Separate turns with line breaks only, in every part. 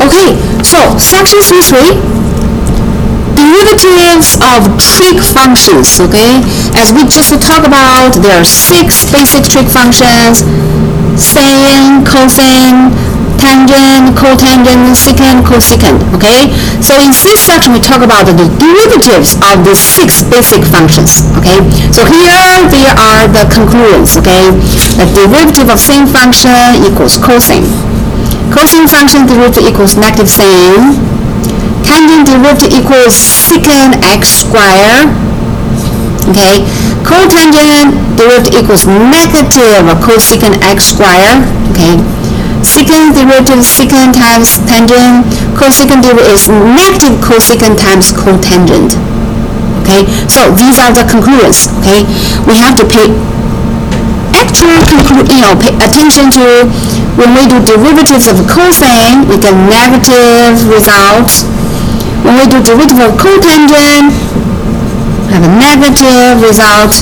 Okay, so section C3, derivatives of trig functions. Okay, as we just talked about, there are 6 basic trig functions: sine, cosine, tangent, cotangent, secant, cosecant. Okay, so in this section we talk about the derivatives of the 6 basic functions. Okay, so here there are the conclusions. Okay, the derivative of sine function equals cosine. Cosine function derivative equals negative sine. Tangent derivative equals secant x squared. Okay, cotangent derivative equals negative cosecant x squared. Okay, secant derivative secant times tangent. Cosecant derivative is negative cosecant times cotangent. Okay, so these are the conclusions. Okay, we have to pay pay attention to when we do derivatives of cosine, we get negative results. When we do derivative of cotangent, we have a negative result.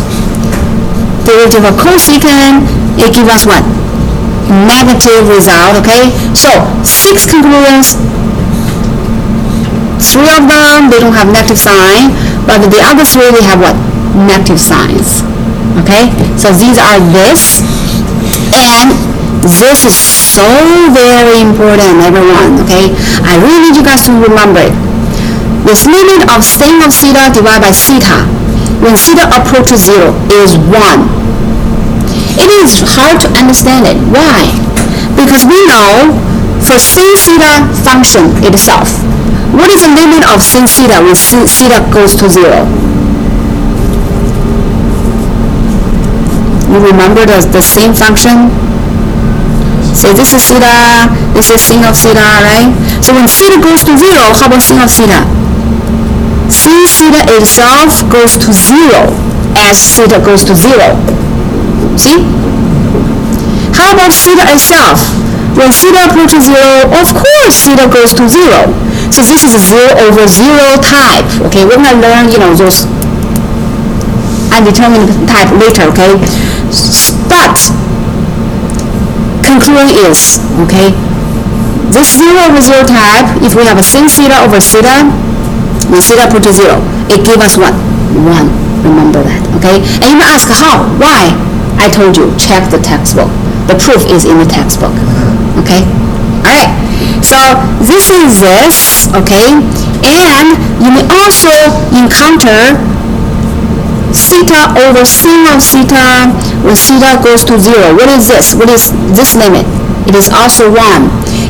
Derivative of cosecant, it gives us what? Negative result. Okay, so 6 conclusions. 3 of them, they don't have negative sign, but the other 3, they have what? Negative signs. Okay, so these are this, and this is so very important, everyone. Okay, I really need you guys to remember it. This limit of sine of theta divided by theta when theta approaches 0 is 1. It is hard to understand it. Why? Because we know for sin theta function itself, what is the limit of sin theta when theta goes to 0? You remember the same function? Say this is theta, this is sin of theta, right? So when theta goes to 0, how about sin of theta? Sin theta itself goes to 0 as theta goes to 0. See? How about theta itself? When theta approaches 0, of course theta goes to 0. So this is a 0 over 0 type. Okay, we're going to learn, those undetermined type later, okay? But conclusion is, okay, this 0 over 0 type, if we have a sin theta over theta, when theta approaches 0, it gives us what? 1. Remember that, okay? And you may ask how? Why? I told you, check the textbook. The proof is in the textbook, okay? Alright, so this is this, okay? And you may also encounter theta over sin of theta when theta goes to 0. What is this? What is this limit? It is also 1.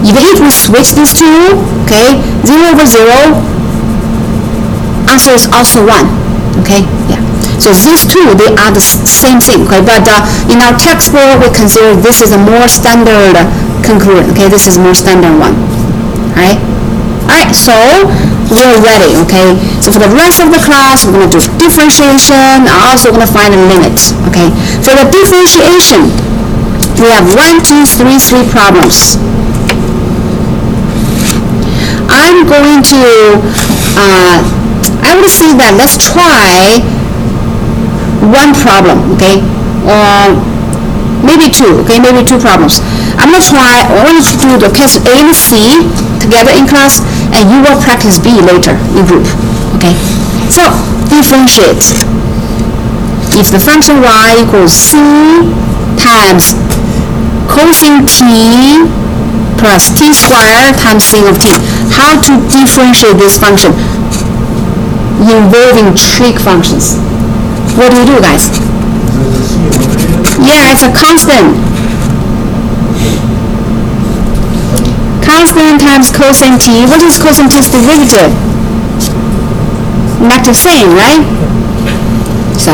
Even if we switch these two, okay, 0 over 0, answer is also 1. Okay, yeah. So these two, they are the same thing, okay? But in our textbook, we consider this is a more standard conclusion, okay? This is more standard one, alright? Alright, so we're ready, okay? So for the rest of the class, we're going to do differentiation, also going to find a limit, okay? For the differentiation, we have 1, 2, 3 problems. I'm going to, I would say that let's try one problem, okay? Maybe 2, okay? Maybe 2 problems. I'm going to try, I want you to do the case A and C together in class, and you will practice B later in group, okay? So, differentiate. If the function y equals c times cosine t plus t squared times sin of t, how to differentiate this function involving trig functions? What do you do, guys? Yeah, it's a constant. Constant times cosine t. What is cosine t's derivative? Negative sine, right? So,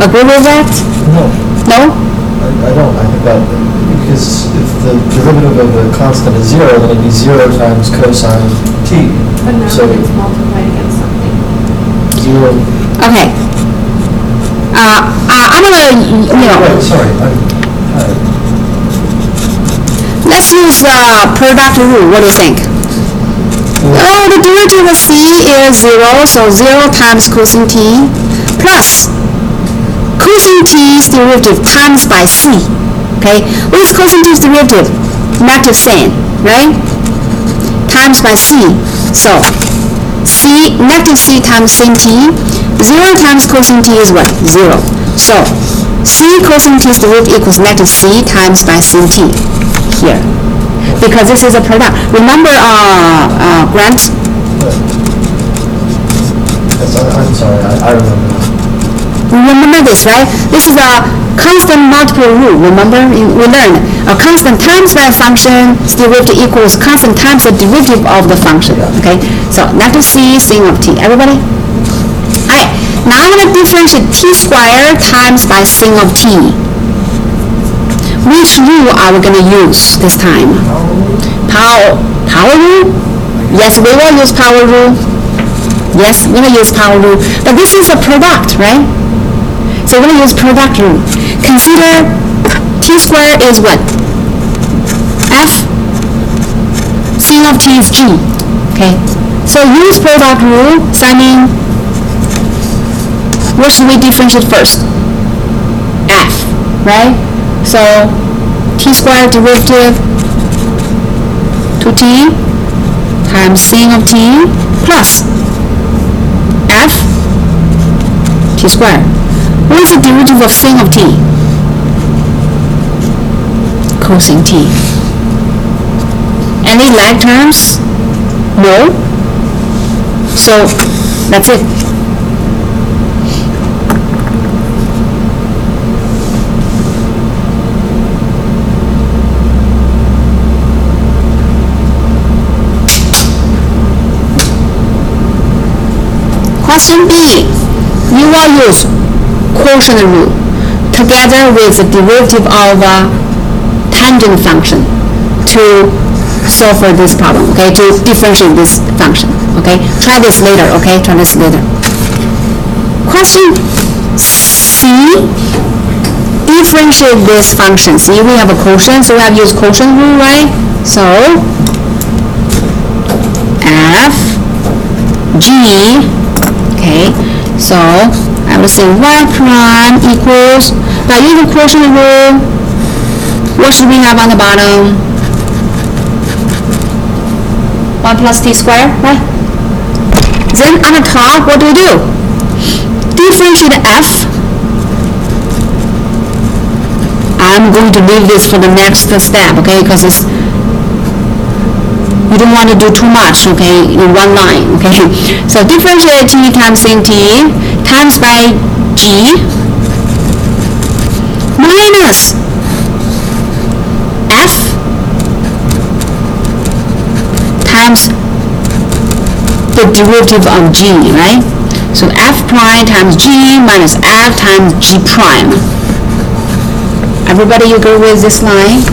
agree with that?
No.
No?
I don't. I think that because if the derivative of a constant is 0, then it'd be 0 times cosine t.
But now
So
it's multiplied against something.
0.
Okay. I'm gonna,
Wait, sorry.
let's use the product rule. What do you think? Oh, the derivative of c is 0, so 0 times cosine t plus cosine t's derivative times by c. Okay, what is cosine t's derivative? Negative sin, right? Times by c. So c, negative c times sin t. 0 times cosine t is what? 0. So c cosine t's derivative equals negative c times by sin t here. Because this is a product. Remember, Grant?
Yes, I'm sorry, I remember.
Remember this, right? This is a constant multiple rule. Remember, we learned a constant times by a function's derivative equals constant times the derivative of the function. Okay, so negative c sin of t. Everybody? Alright, now I'm going to differentiate t squared times by sin of t. Which rule are we going to use this time? Power rule? Yes, we will use power rule. Yes, we're going to use power rule. But this is a product, right? So we're going to use product rule. Consider t squared is what? F. Sin of t is g. Okay. So use product rule. So I mean, what should we differentiate first? F, right? So t squared derivative 2t times sin of t plus f t squared. What is the derivative of sin of t? Cosine t. Any like terms? No. So that's it. Question B, you will use quotient rule together with the derivative of a tangent function to solve for this problem, okay, to differentiate this function, okay. Try this later, okay, try this later. Question C, differentiate this function. See, we have a quotient, so we have used quotient rule, right? So f g. Okay, so I would say y prime equals, by using quotient rule, what should we have on the bottom? 1 plus t squared, right? Then on the top, what do we do? Differentiate f. I'm going to leave this for the next step, okay, because it's, you don't want to do too much, okay, in one line, okay. So differentiate t times sin t times by g minus f times the derivative of g, right? So f prime times g minus f times g prime. Everybody, you go with this line?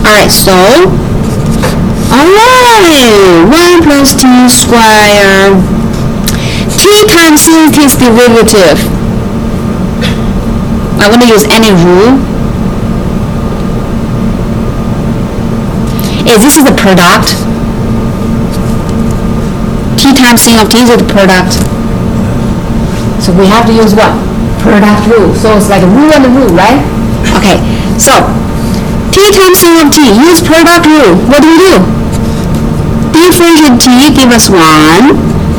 Alright, so, alright, 1 plus t squared, t times sin t's derivative. I want to use any rule. This is the product. T times sin of t is the product. So we have to use what? Product rule. So it's like a rule and a rule, right? Okay, so t times sin of t, use product rule. What do we do? Differentiate t give us 1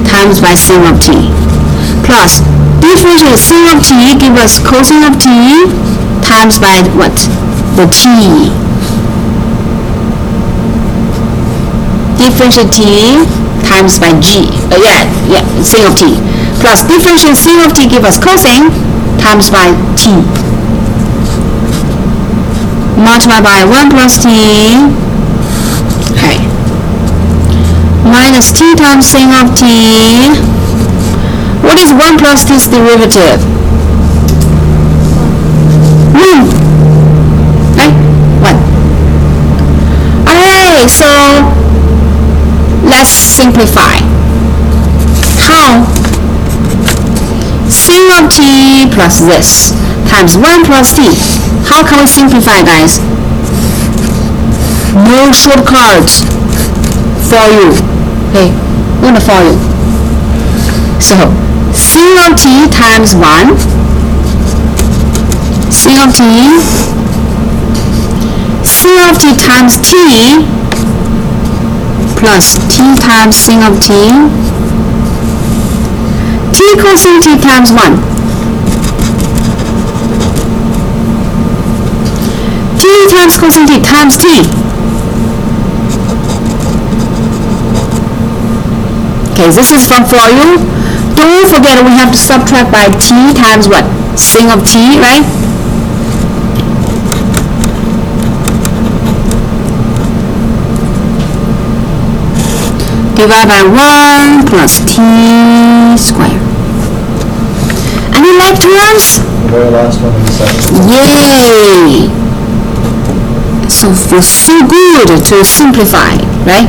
times by sin of t plus differentiate sin of t give us cosine of t times by what? The t. Differentiate t times by g. Sin of t plus differentiate sin of t give us cosine times by t. Multiply by 1 plus t, okay, minus t times sin of t. What is 1 plus t's derivative? 1. Right? 1. Alright, so let's simplify. How? Sin of t plus this times 1 plus t. How can we simplify, guys? No shortcuts for you. Okay, I'm gonna for you. So sin of t times 1 of t, sin of t times t plus t times sin of t, t cosine t times 1, t times cosine t times t. Okay, this is fun for you. Don't forget we have to subtract by t times what? Sin of t, right? Divide by 1 plus t squared. Any like terms?
The very last one in the second.
Yay! So feels so good to simplify, right?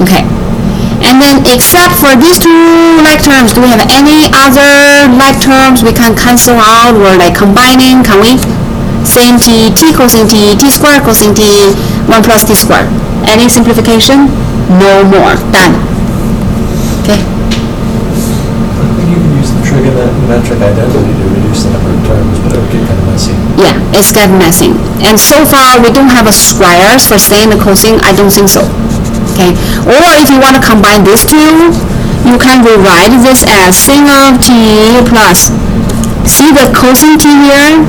Okay. And then except for these two like terms, do we have any other like terms we can cancel out or like combining? Can we? Sin t, t cosine t, t squared cosine t, 1 plus t squared. Any simplification? No more. Done. Okay.
I think you can use the trigonometric identity to reduce the number of terms, but it would get kind of messy.
Yeah, it's get messy. And so far we don't have a squares for sin and cosine. I don't think so. Okay. Or if you want to combine these two, you can rewrite this as sin of t plus, see the cosine t here?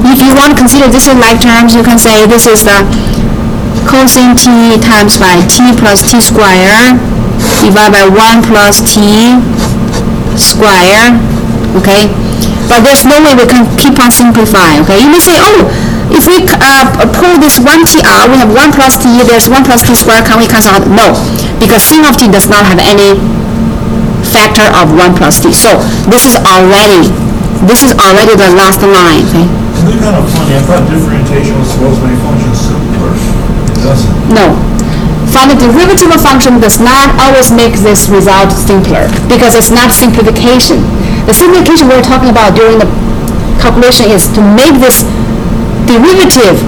If you want to consider this in like terms, you can say this is the cosine t times by t plus t squared divided by 1 plus t squared, okay? But there's no way we can keep on simplifying, okay? You may say, oh, if we pull this 1t out, we have 1 plus t, there's 1 plus t squared, can we cancel out? No, because sin of t does not have any factor of 1 plus t. So this is already the last line, okay?
It's kind of funny. I thought differentiation was supposed to make functions simpler. It doesn't.
No. Find the derivative of function does not always make this result simpler because it's not simplification. The simplification we're talking about during the calculation is to make this derivative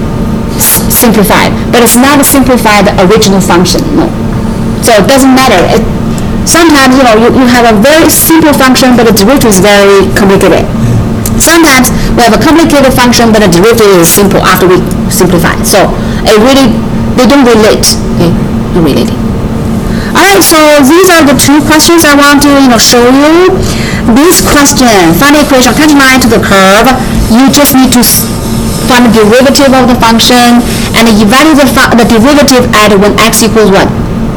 simplified, but it's not to simplify the original function. No. So it doesn't matter. Sometimes, you have a very simple function, but the derivative is very complicated. Sometimes we have a complicated function, but the derivative is simple after we simplify. So they don't relate. Okay, not related. All right, so these are the two questions I want to show you. This question, find the equation, attach line to the curve. You just need to find the derivative of the function and evaluate the derivative at when x equals what?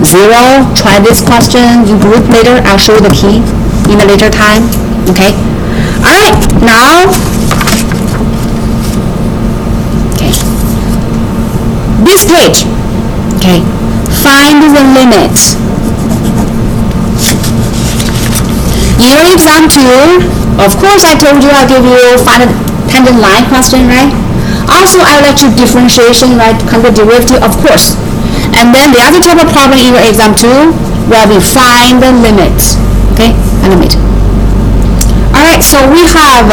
0. Try this question. You group later. I'll show you the key in a later time. Okay. All right. Now, okay. This page. Okay. Find the limits. In your exam 2, of course I told you I'll give you find a tangent line question, right? Also I'll let you differentiation, right? Convert derivative, of course. And then the other type of problem in your exam 2 will be find the limits. Okay? And limit. Alright, so we have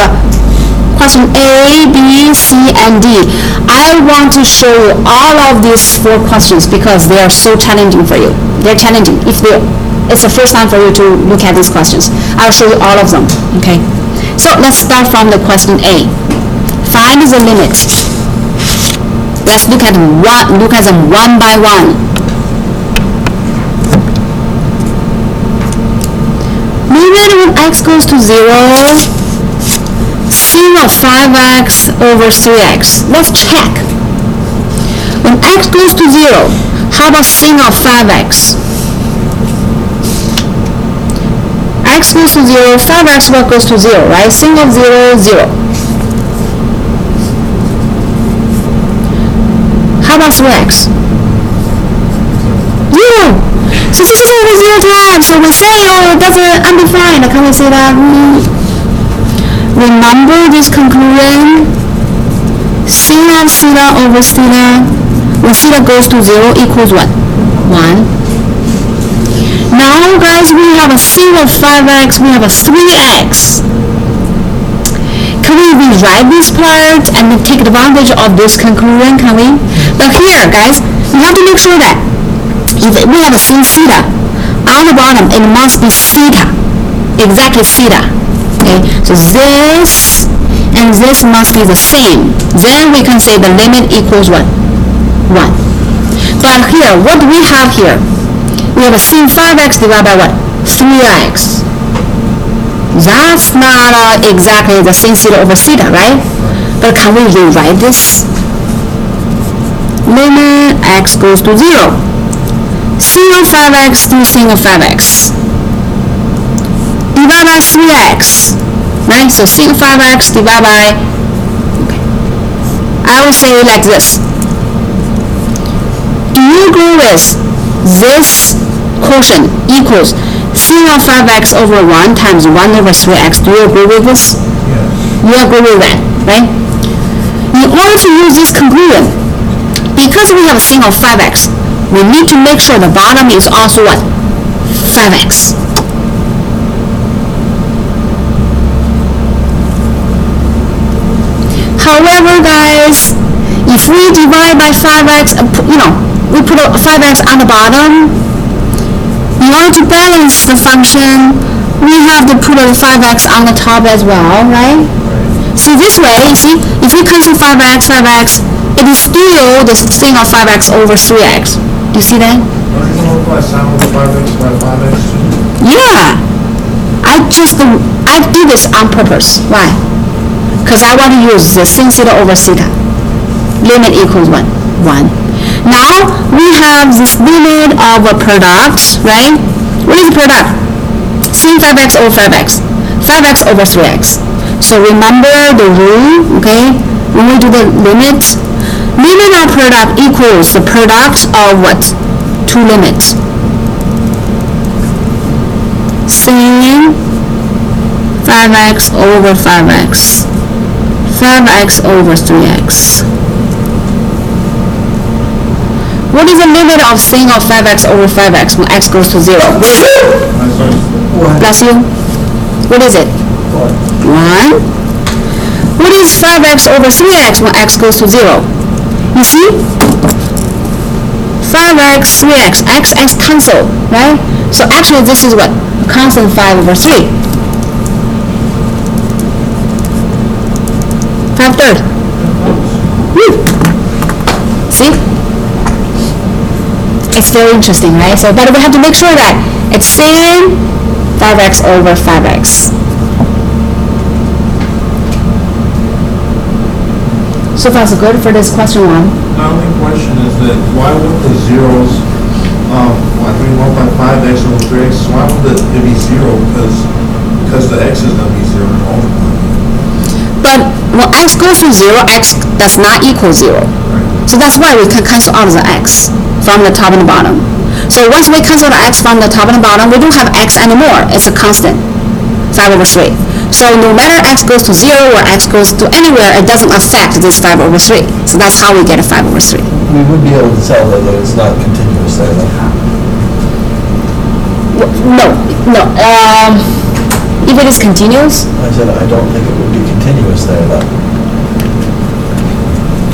question A, B, C, and D. I want to show you all of these 4 questions because they are so challenging for you. They're challenging. It's the first time for you to look at these questions. I'll show you all of them. Okay? So let's start from the question A. Find the limits. Let's look at them one by one. Limit when x goes to 0, sin of 5x over 3x. Let's check. When x goes to 0, how about sin of 5x? X goes to 0, 5x what goes to 0, right? Sin of 0, 0. How about 3x? 0. So this is over 0 times. So we say, oh, that's undefined. Can we say that? Remember this conclusion? Sin of theta over theta. When theta goes to 0 equals what? 1. Now, guys, we have a sin of 5x. We have a 3x. Can we rewrite this part and take advantage of this conclusion? Can we? But here, guys, you have to make sure that if we have a sin theta on the bottom, it must be theta, exactly theta. Okay, so this and this must be the same. Then we can say the limit equals what? 1. But here, what do we have here? We have a sin 5x divided by what? 3x. That's not exactly the sin theta over theta, right? But can we rewrite this? Limit x goes to 0. Sin of 5x to sin of 5x. Divided by 3x. Right? So sin of 5x divided by, okay. I will say like this. Do you agree with this quotient equals sin of 5x over 1 times 1 over 3x? Do you agree with this?
Yes.
You agree with that, right? In order to use this conclusion, because we have a sin of 5x, we need to make sure the bottom is also what? 5x. However, guys, if we divide by 5x, we put a 5x on the bottom, in order to balance the function, we have to put a 5x on the top as well, right? See, this way, you see, if we cancel 5x, it is still the sin of 5x over 3x. Do you see that?
Don't you multiply sin over 5x by 5x too?
Yeah. I do this on purpose. Why? Because I want to use the sin theta over theta. Limit equals 1. Now, we have this limit of a product, right? What is the product? Sin 5x over 5x. 5x over 3x. So remember the rule, okay? When we do the limit of product equals the product of what? Two limits. Sin 5x over 5x. 5x over 3x. What is the limit of sin of 5x over 5x when x goes to 0? Bless you. What is it? 1. What is 5x over 3x when x goes to 0? You see? 5x, 3x, x cancel, right? So actually this is what? A constant 5 over 3. 5/3. See? It's very interesting, right? So, but we have to make sure that it's sin 5x over 5x. So far so good for this question 1.
The only question is that why would the zeros, like we multiply 5x over 3x, why would it be 0? Because the x is going to be 0 to multiply.
But when x goes to 0, x does not equal 0. So that's why we can cancel out the x from the top and the bottom. So once we cancel the x from the top and the bottom, we don't have x anymore. It's a constant, 5 over 3. So no matter x goes to 0 or x goes to anywhere, it doesn't affect this 5 over 3. So that's how we get a 5 over 3.
We would be able to tell though that it's not continuous there though.
No. If it is continuous,
I said I don't think it would be continuous there though.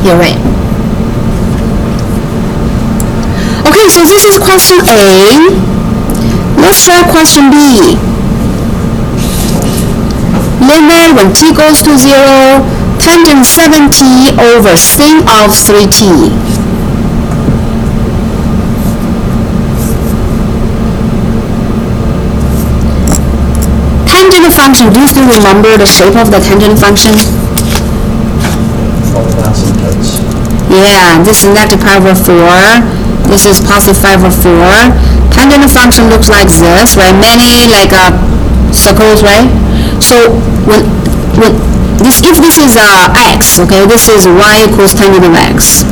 you're right. Okay, so this is question A. Let's try question B. Limit when t goes to 0, tangent 7t over sin of 3t. Tangent function, do you still remember the shape of the tangent function?
All the asymptotes.
Yeah, this is negative pi over 4. This is positive 5 over 4. Tangent function looks like this, right? Many circles, right? So if this is x, okay, this is y equals tangent of x.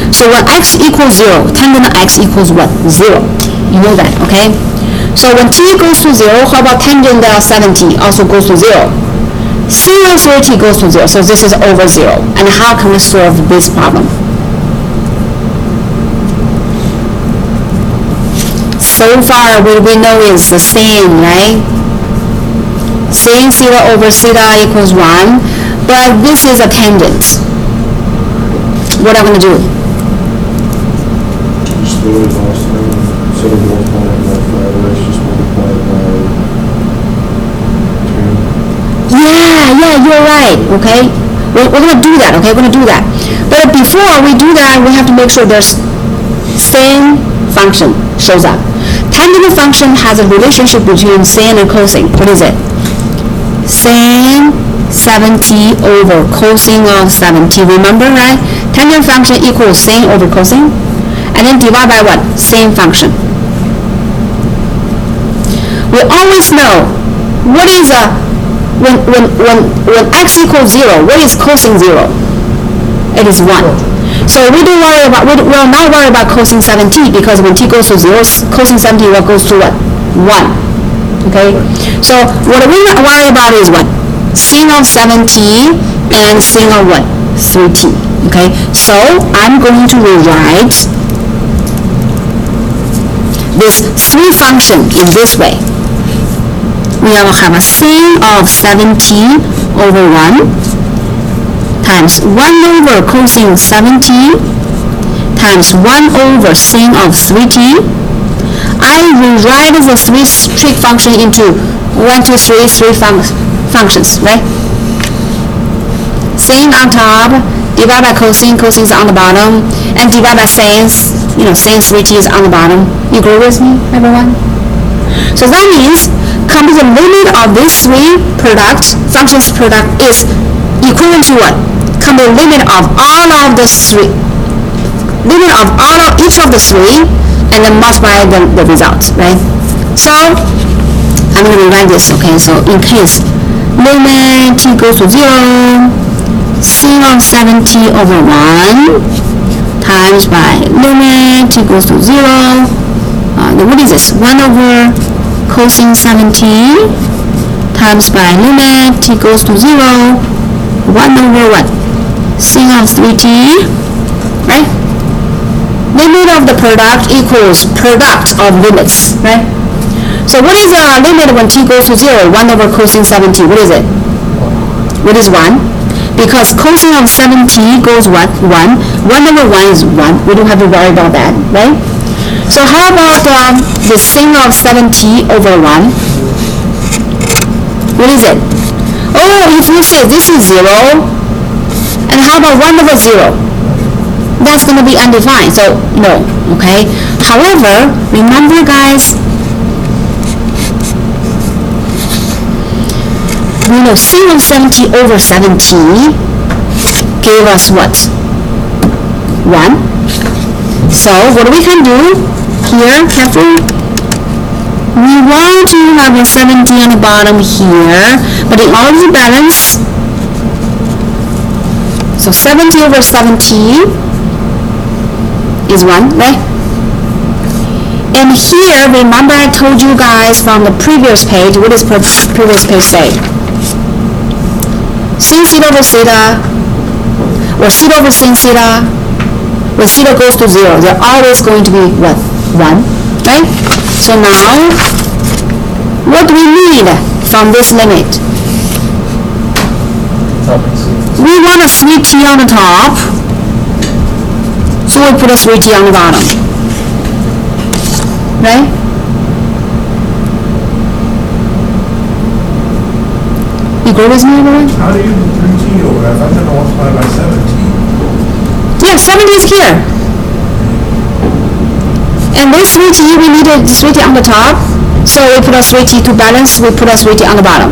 So when x equals 0, tangent of x equals what? 0. You know that, okay? So when t goes to 0, how about tangent of 7t also goes to 0? Sin of 3t goes to 0, so this is over 0. And how can we solve this problem? So far, what we know is the same, right? Sin theta over theta equals 1, but this is a tangent. What am I going to do?
Just do it last time. Instead of multiplying by 5x, just multiply it by 2.
yeah, you're right, okay? We're gonna do that, okay? We're gonna do that. But before we do that, we have to make sure there's same function shows up. Tangent function has a relationship between sin and cosine. What is it? Sin 7t over cosine of 7t. Remember, right? Tangent function equals sin over cosine. And then divide by what? Same function. We always know what is when x equals 0, what is cosine 0? It is 1. So we're not worried about cosine 7t, because when t goes to 0, cosine 7t goes to what? 1. Okay? So what we worry about is what? Sin of 7t and sin of what? 3t. Okay? So I'm going to rewrite this 3 function in this way. We will have a sin of 7t over 1 times 1 over cosine 7t times 1 over sin of 3t. I rewrite the 3 trig function into 1, 2, 3 functions, right? Sin on top, divide by cosine, cosine is on the bottom, and divide by sin, sin 3t is on the bottom. You agree with me, everyone? So that means the limit of these 3 functions product is equivalent to what? The limit of all of the 3, limit of each of the 3, and then multiply the results, right? So I'm going to rewrite this, okay? So in case limit t goes to 0, sin of 7t over 1 times by limit t goes to 0, then what is this? 1 over cosine 7t times by limit t goes to 0, 1 over what? Sin of 3t, right? Limit of the product equals product of limits, right? So what is the limit when t goes to 0? 1 over cosine 7t. What is it? What is 1? Because cosine of 7t goes what? 1. 1 over 1 is 1. We don't have to worry about that, right? So how about the sin of 7t over 1? What is it? Oh, if you say this is 0, and how about 1 over 0? That's going to be undefined, so no, okay? However, remember guys, we know sin of 7t over 7t gave us what? 1. So what we can do here, carefully, we want to have a 7t on the bottom here, but in order to balance, so 7t over 7t is 1, right? And here, remember I told you guys from the previous page, what does previous page say? Sin theta over theta, or theta over sin theta, when theta goes to 0, they're always going to be what? 1, right? So now, what do we need from this limit? We want a 3t on the top, so we put a 3t on the bottom, right? You agree with me, everyone?
How do you do 3t over that? I thought I multiplied by 7t.
Yeah, 7t is here. And this 3t, we need a 3t on the top, so we put a 3t to balance, we put a 3t on the bottom.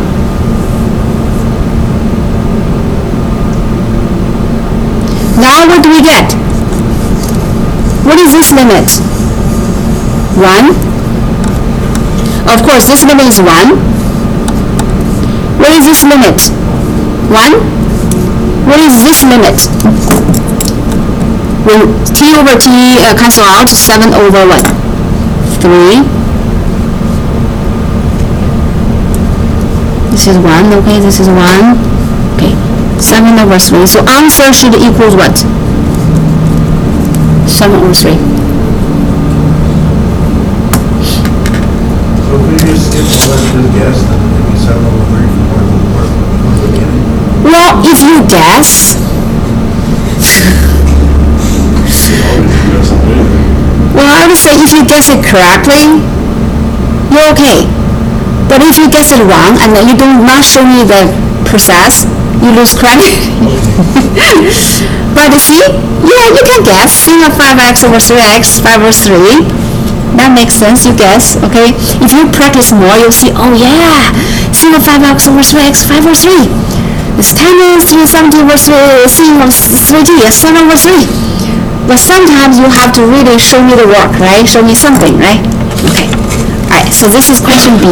Now what do we get? What is this limit? 1. Of course, this limit is 1. What is this limit? 1. What is this limit? When t over t cancel out, 7 over what? 3. This is 1, okay, this is 1. Okay. 7 over 3. So answer should equals what? 7 over 3.
So if we just skip all that and just guess, then it'd be 7 over 3 from the beginning.
Well, if you guess, well, I would say if you guess it correctly, you're okay. But if you guess it wrong and then you do not show me the process, you lose credit. But you see, yeah, you can guess. Sin of 5x over 3x, 5 over 3. That makes sense, you guess, okay? If you practice more, you'll see, oh yeah, sin of 5x over 3x, 5 over 3. It's 10 sin of 70 over 3, sin of 3t, 7 over 3. But sometimes you have to really show me the work, right? Show me something, right? Okay. All right, so this is question B.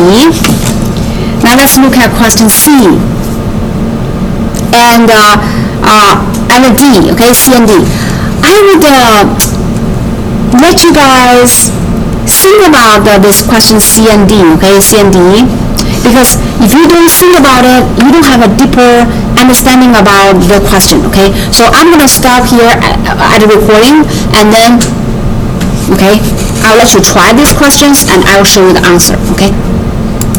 Now let's look at question C. And a D, okay, C and D. I would let you guys think about this question C and D, okay, C and D, because if you don't think about it, you don't have a deeper understanding about the question, okay? So I'm going to stop here at the recording, and then, okay, I'll let you try these questions, and I'll show you the answer, okay?